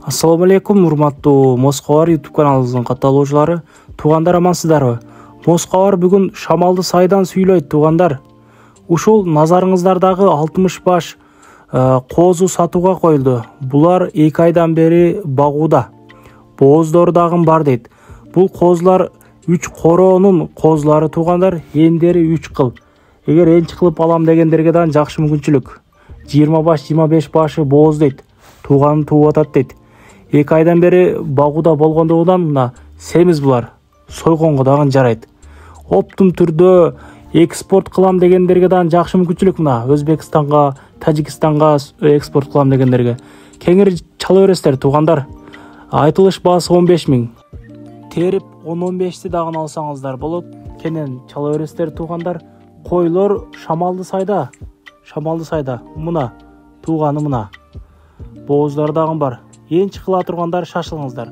Ассаламу алейкум, урматтуу Москвар YouTube каналыбыздын катталуучулары. Туугандар, амансыздарбы? Москвар бүгүн шамалды сайдан сүйлөйт, туугандар. Ушул назарыңыздардагы 60 баш козу сатууга коюлду. Булар 2 айдан бери багууда. Бооздор дагы бар дейт. Бул козулар 3 короонун козулары, туугандар, эндери 3 кыл. Эгер энчи кылып алам дегендерге да жакшы мүмкүнчүлүк. 20 баш, 25 башы бооз дейт. Тууганын тууп атат дейт. 2 айдан бери багууда болгондугунан мына семиз булар сойгонго дагы жарайт. Оптум түрдө экспорт кылам дегендерге дагы жакшы мүмкүнчүлүк, мына Өзбекстанга, Тажикстанга экспорт кылам дегендерге. Кеңири чала бересиздер, туугандар. Айтылыш баасы 15 000. Терип 10-15ти дагы алсаңыздар болот. Кенен чала бересиздер, туугандар. Койлор шамалды сайда. Мына тууганы мына. Бооздар дагы бар. Энчи кыла тургандар шашылыңыздар.